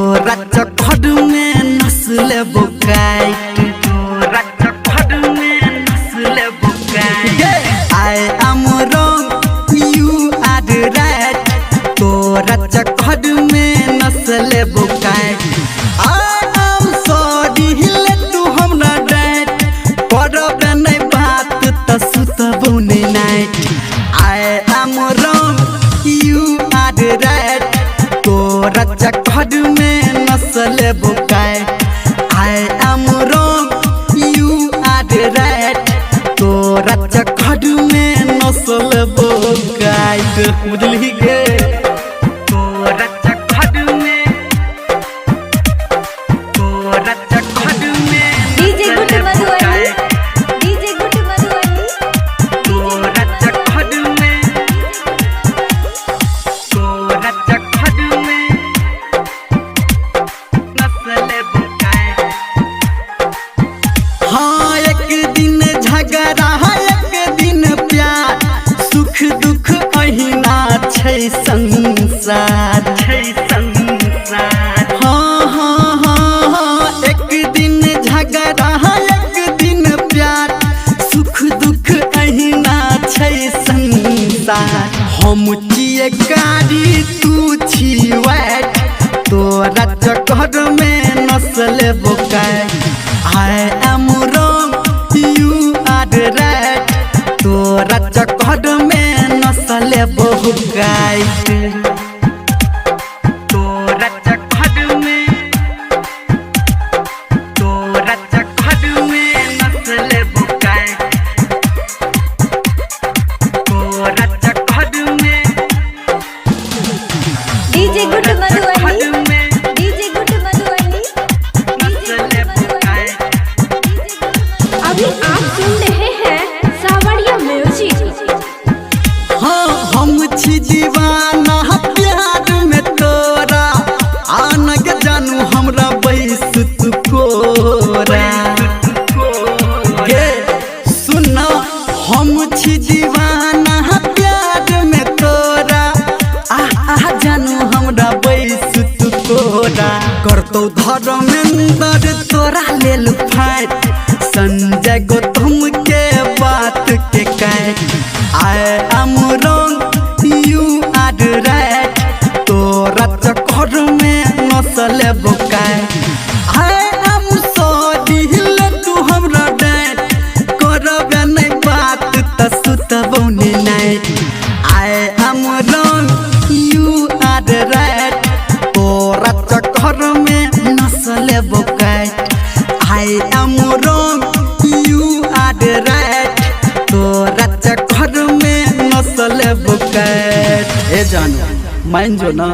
तोरा चखड़ में नस्ल बुकाइट तोरा चखड़ में नस्ल बुकाइट I am wrong you are right तोरा चखड़ में नस्ल बुकाइट I am sorry हिले तू हमरा डांट करब नहीं बात त सुतबो नहीं night I am wrong you are right तोरा चखड़ में नस्ल बुकाइट I am wrong you are right तोरा चखड़ में नस्ल बुकाइट बुझली गे तोरा चखड़ में तोरा चखड़ में DJ good Madhubani DJ good Madhubani तोरा चखड़ में तोरा चखड़ में नस्ल बुकाइट हाँ एक दिन झगड़ा एक दिन प्यार सुख दुख अहिना छै संसार हाँ हाँ हाँ हाँ एक दिन झगड़ा एक दिन प्यार सुख दुख अहिना छै संसार हम छिए कारी तू छी वाइट तोरा चक्कर में नस्ल बुकाइट I am wrong you are right तोरा चक्कर में नस्ल बुकाइट तोरा चक्कर में तोरा चक्कर में नस्ल बुकाइट तोरा चक्कर में DJ good Madhubani DJ good Madhubani नस्ल बुकाइट अभी आप सुन रहे हैं सावरिया म्यूजिक। हाँ हम छी दीवाना प्यार में तोरा आनग जानू हमरा बैस तू कोरा गे सुना हम छी दीवाना प्यार में तोरा आ जानू हमरा बैस तू कोरा करतो धर्मेंद्र तोरा लेल फाइट संजय गौतम के बात के कह I am wrong you are right तोरा चक्कर में नस्ल बुकाइट I am sorry हिले तू हमरा डांट करब नहीं बात त सुतबो नहीं night I am wrong you are right तोरा चक्कर में नस्ल बुकाइट I am wrong you are right तोरा चक्कर में नस्ल बुकाइट ए जानू मान जो ना।